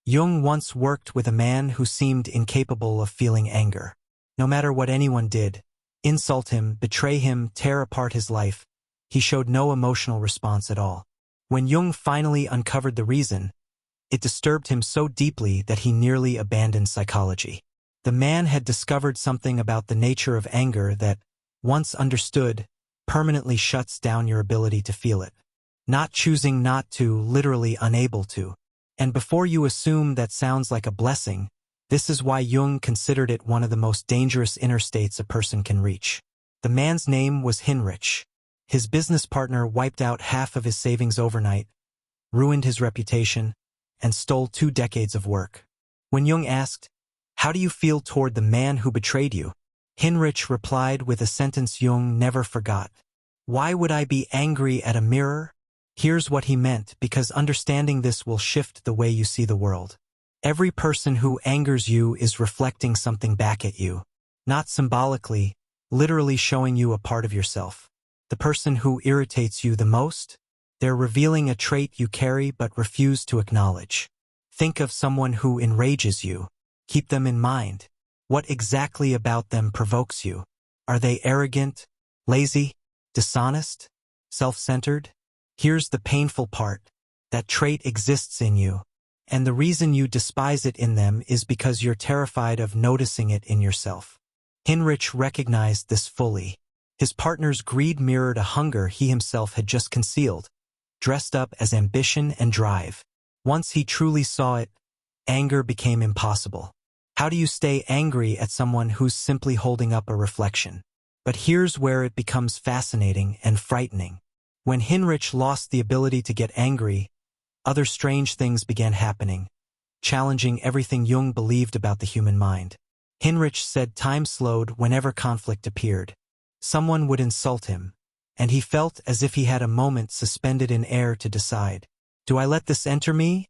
Jung once worked with a man who seemed incapable of feeling anger. No matter what anyone did, insult him, betray him, tear apart his life, he showed no emotional response at all. When Jung finally uncovered the reason, it disturbed him so deeply that he nearly abandoned psychology. The man had discovered something about the nature of anger that, once understood, permanently shuts down your ability to feel it. Not choosing not to, literally unable to. And before you assume that sounds like a blessing, this is why Jung considered it one of the most dangerous inner states a person can reach. The man's name was Heinrich. His business partner wiped out half of his savings overnight, ruined his reputation, and stole 2 decades of work. When Jung asked, "How do you feel toward the man who betrayed you?" Heinrich replied with a sentence Jung never forgot. "Why would I be angry at a mirror?" Here's what he meant, because understanding this will shift the way you see the world. Every person who angers you is reflecting something back at you. Not symbolically, literally showing you a part of yourself. The person who irritates you the most? They're revealing a trait you carry but refuse to acknowledge. Think of someone who enrages you. Keep them in mind. What exactly about them provokes you? Are they arrogant, lazy, dishonest, self-centered? Here's the painful part. That trait exists in you. And the reason you despise it in them is because you're terrified of noticing it in yourself. Heinrich recognized this fully. His partner's greed mirrored a hunger he himself had just concealed, dressed up as ambition and drive. Once he truly saw it, anger became impossible. How do you stay angry at someone who's simply holding up a reflection? But here's where it becomes fascinating and frightening. When Heinrich lost the ability to get angry, other strange things began happening, challenging everything Jung believed about the human mind. Heinrich said time slowed whenever conflict appeared. Someone would insult him, and he felt as if he had a moment suspended in air to decide. Do I let this enter me,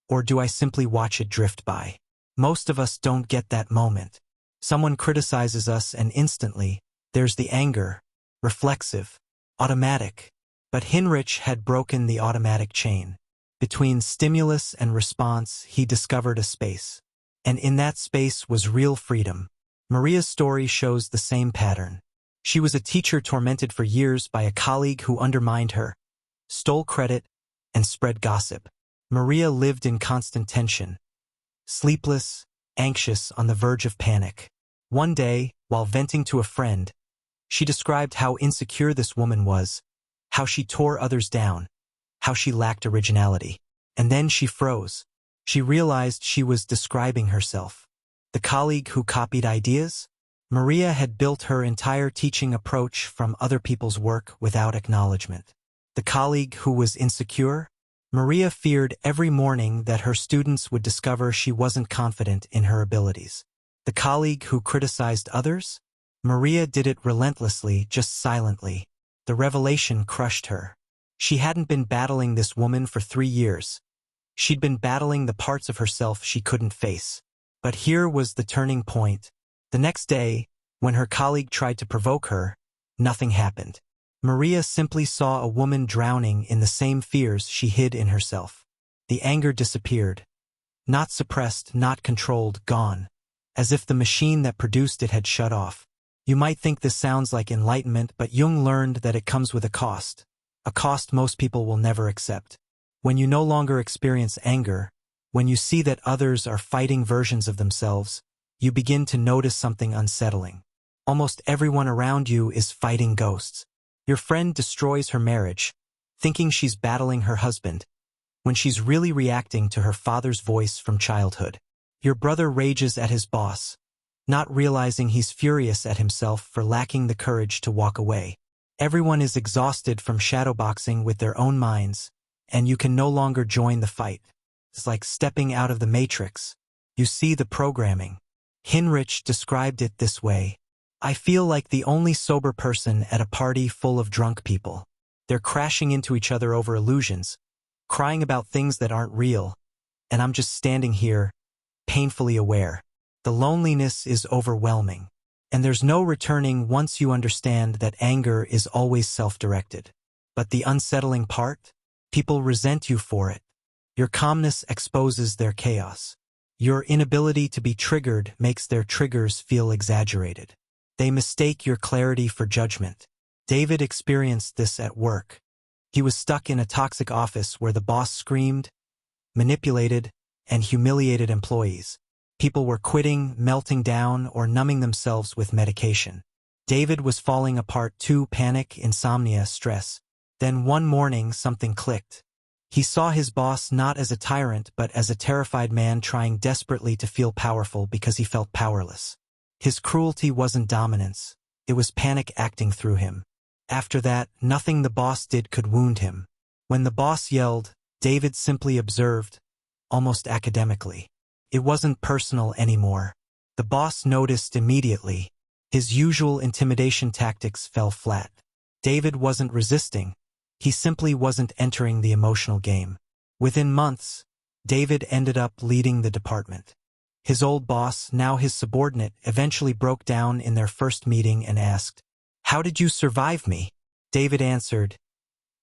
or do I simply watch it drift by? Most of us don't get that moment. Someone criticizes us and instantly, there's the anger, reflexive, automatic. But Heinrich had broken the automatic chain. Between stimulus and response, he discovered a space. And in that space was real freedom. Maria's story shows the same pattern. She was a teacher tormented for years by a colleague who undermined her, stole credit, and spread gossip. Maria lived in constant tension, sleepless, anxious, on the verge of panic. One day, while venting to a friend, she described how insecure this woman was, how she tore others down, how she lacked originality. And then she froze. She realized she was describing herself. The colleague who copied ideas? Maria had built her entire teaching approach from other people's work without acknowledgement. The colleague who was insecure? Maria feared every morning that her students would discover she wasn't confident in her abilities. The colleague who criticized others? Maria did it relentlessly, just silently. The revelation crushed her. She hadn't been battling this woman for 3 years. She'd been battling the parts of herself she couldn't face. But here was the turning point. The next day, when her colleague tried to provoke her, nothing happened. Maria simply saw a woman drowning in the same fears she hid in herself. The anger disappeared. Not suppressed, not controlled, gone. As if the machine that produced it had shut off. You might think this sounds like enlightenment, but Jung learned that it comes with a cost most people will never accept. When you no longer experience anger, when you see that others are fighting versions of themselves, you begin to notice something unsettling. Almost everyone around you is fighting ghosts. Your friend destroys her marriage, thinking she's battling her husband, when she's really reacting to her father's voice from childhood. Your brother rages at his boss, not realizing he's furious at himself for lacking the courage to walk away. Everyone is exhausted from shadowboxing with their own minds, and you can no longer join the fight. It's like stepping out of the matrix. You see the programming. Heinrich described it this way. I feel like the only sober person at a party full of drunk people. They're crashing into each other over illusions, crying about things that aren't real, and I'm just standing here, painfully aware. The loneliness is overwhelming, and there's no returning once you understand that anger is always self-directed. But the unsettling part? People resent you for it. Your calmness exposes their chaos. Your inability to be triggered makes their triggers feel exaggerated. They mistake your clarity for judgment. David experienced this at work. He was stuck in a toxic office where the boss screamed, manipulated, and humiliated employees. People were quitting, melting down, or numbing themselves with medication. David was falling apart too: panic, insomnia, stress. Then one morning something clicked. He saw his boss not as a tyrant but as a terrified man trying desperately to feel powerful because he felt powerless. His cruelty wasn't dominance, it was panic acting through him. After that, nothing the boss did could wound him. When the boss yelled, David simply observed, almost academically. It wasn't personal anymore. The boss noticed immediately. His usual intimidation tactics fell flat. David wasn't resisting. He simply wasn't entering the emotional game. Within months, David ended up leading the department. His old boss, now his subordinate, eventually broke down in their first meeting and asked, "How did you survive me?" David answered,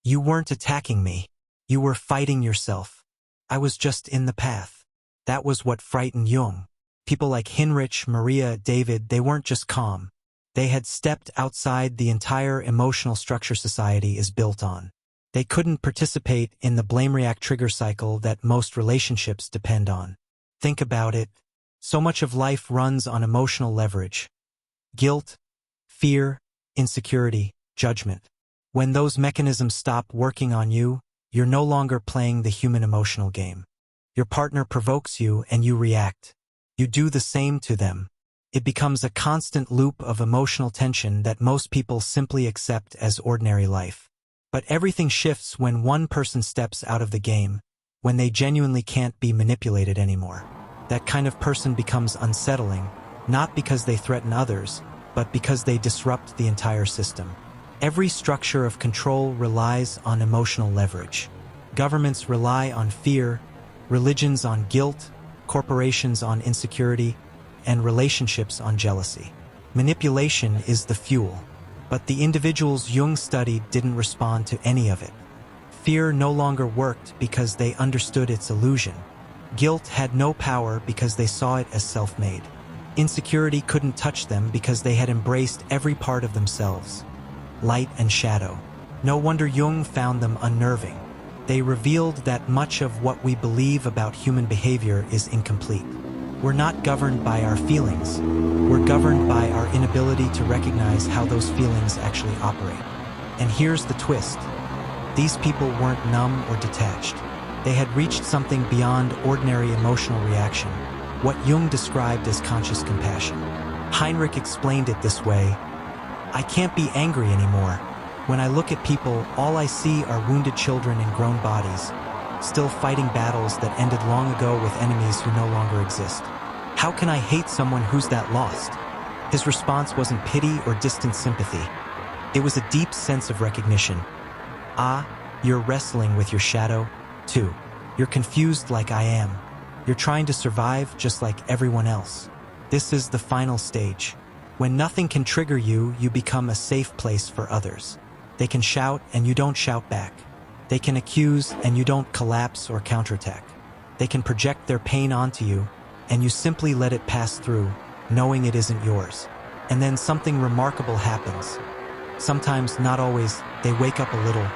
"You weren't attacking me. You were fighting yourself. I was just in the path." That was what frightened Jung. People like Heinrich, Maria, David, they weren't just calm. They had stepped outside the entire emotional structure society is built on. They couldn't participate in the blame-react trigger cycle that most relationships depend on. Think about it. So much of life runs on emotional leverage. Guilt, fear, insecurity, judgment. When those mechanisms stop working on you, you're no longer playing the human emotional game. Your partner provokes you and you react. You do the same to them. It becomes a constant loop of emotional tension that most people simply accept as ordinary life. But everything shifts when one person steps out of the game, when they genuinely can't be manipulated anymore. That kind of person becomes unsettling, not because they threaten others, but because they disrupt the entire system. Every structure of control relies on emotional leverage. Governments rely on fear, religions on guilt, corporations on insecurity, and relationships on jealousy. Manipulation is the fuel, but the individuals Jung studied didn't respond to any of it. Fear no longer worked because they understood its illusion. Guilt had no power because they saw it as self-made. Insecurity couldn't touch them because they had embraced every part of themselves, light and shadow. No wonder Jung found them unnerving. They revealed that much of what we believe about human behavior is incomplete. We're not governed by our feelings. We're governed by our inability to recognize how those feelings actually operate. And here's the twist. These people weren't numb or detached. They had reached something beyond ordinary emotional reaction, what Jung described as conscious compassion. Heinrich explained it this way: "I can't be angry anymore. When I look at people, all I see are wounded children in grown bodies, still fighting battles that ended long ago with enemies who no longer exist. How can I hate someone who's that lost?" His response wasn't pity or distant sympathy. It was a deep sense of recognition. Ah, you're wrestling with your shadow, too. You're confused like I am. You're trying to survive just like everyone else. This is the final stage. When nothing can trigger you, you become a safe place for others. They can shout and you don't shout back. They can accuse and you don't collapse or counterattack. They can project their pain onto you, and you simply let it pass through, knowing it isn't yours. And then something remarkable happens. Sometimes, not always, they wake up a little.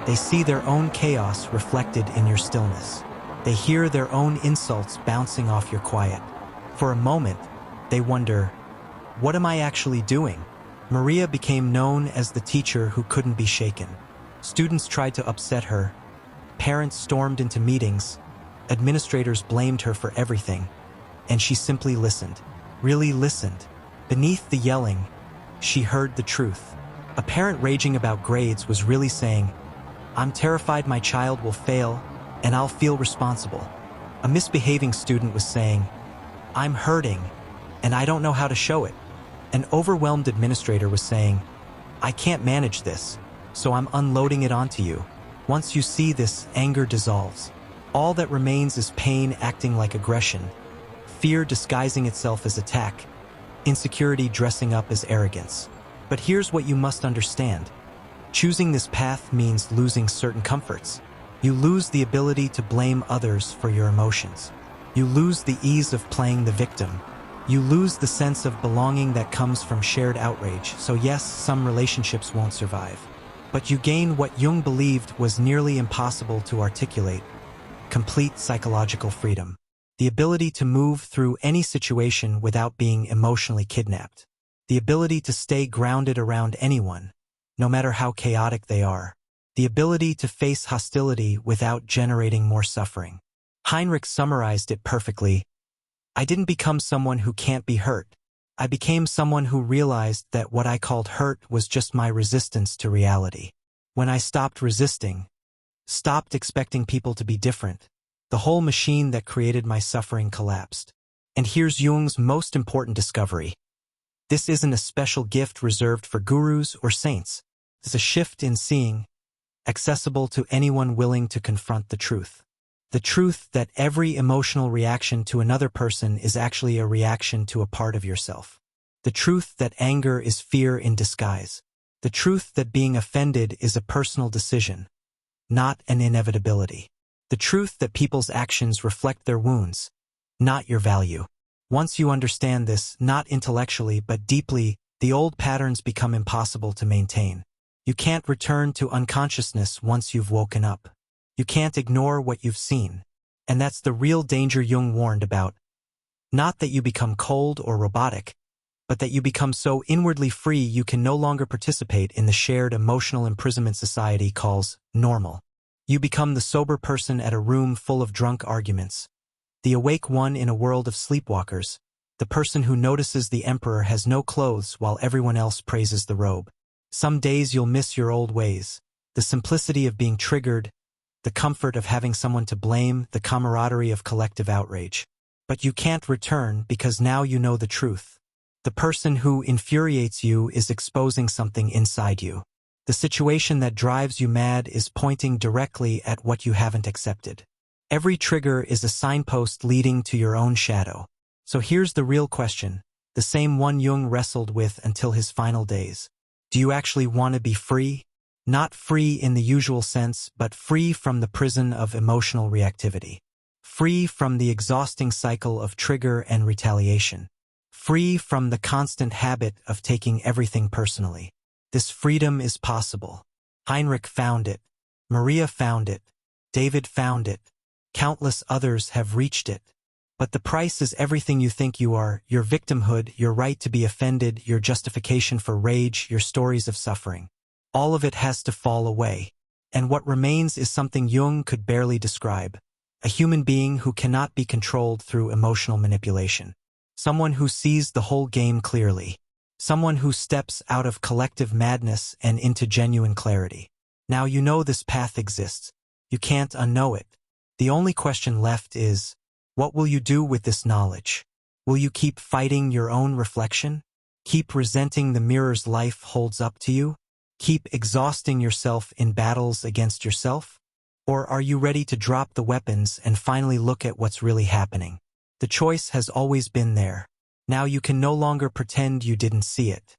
They see their own chaos reflected in your stillness. They hear their own insults bouncing off your quiet. For a moment, they wonder, what am I actually doing? Maria became known as the teacher who couldn't be shaken. Students tried to upset her. Parents stormed into meetings. Administrators blamed her for everything. And she simply listened. Really listened. Beneath the yelling, she heard the truth. A parent raging about grades was really saying, "I'm terrified my child will fail, and I'll feel responsible." A misbehaving student was saying, "I'm hurting, and I don't know how to show it." An overwhelmed administrator was saying, "I can't manage this, so I'm unloading it onto you." Once you see this, anger dissolves. All that remains is pain acting like aggression, fear disguising itself as attack, insecurity dressing up as arrogance. But here's what you must understand. Choosing this path means losing certain comforts. You lose the ability to blame others for your emotions. You lose the ease of playing the victim. You lose the sense of belonging that comes from shared outrage. So yes, some relationships won't survive. But you gain what Jung believed was nearly impossible to articulate: complete psychological freedom. The ability to move through any situation without being emotionally kidnapped. The ability to stay grounded around anyone, no matter how chaotic they are. The ability to face hostility without generating more suffering. Heinrich summarized it perfectly. I didn't become someone who can't be hurt. I became someone who realized that what I called hurt was just my resistance to reality. When I stopped resisting, stopped expecting people to be different, the whole machine that created my suffering collapsed. And here's Jung's most important discovery. This isn't a special gift reserved for gurus or saints. It's a shift in seeing, accessible to anyone willing to confront the truth. The truth that every emotional reaction to another person is actually a reaction to a part of yourself. The truth that anger is fear in disguise. The truth that being offended is a personal decision, not an inevitability. The truth that people's actions reflect their wounds, not your value. Once you understand this, not intellectually but deeply, the old patterns become impossible to maintain. You can't return to unconsciousness once you've woken up. You can't ignore what you've seen. And that's the real danger Jung warned about. Not that you become cold or robotic, but that you become so inwardly free you can no longer participate in the shared emotional imprisonment society calls normal. You become the sober person at a room full of drunk arguments, the awake one in a world of sleepwalkers, the person who notices the emperor has no clothes while everyone else praises the robe. Some days you'll miss your old ways, the simplicity of being triggered, the comfort of having someone to blame, the camaraderie of collective outrage. But you can't return because now you know the truth. The person who infuriates you is exposing something inside you. The situation that drives you mad is pointing directly at what you haven't accepted. Every trigger is a signpost leading to your own shadow. So here's the real question, the same one Jung wrestled with until his final days. Do you actually want to be free? Not free in the usual sense, but free from the prison of emotional reactivity. Free from the exhausting cycle of trigger and retaliation. Free from the constant habit of taking everything personally. This freedom is possible. Heinrich found it. Maria found it. David found it. Countless others have reached it. But the price is everything you think you are, your victimhood, your right to be offended, your justification for rage, your stories of suffering. All of it has to fall away. And what remains is something Jung could barely describe. A human being who cannot be controlled through emotional manipulation. Someone who sees the whole game clearly. Someone who steps out of collective madness and into genuine clarity. Now you know this path exists. You can't unknow it. The only question left is, what will you do with this knowledge? Will you keep fighting your own reflection? Keep resenting the mirror's life holds up to you? Keep exhausting yourself in battles against yourself? Or are you ready to drop the weapons and finally look at what's really happening? The choice has always been there. Now you can no longer pretend you didn't see it.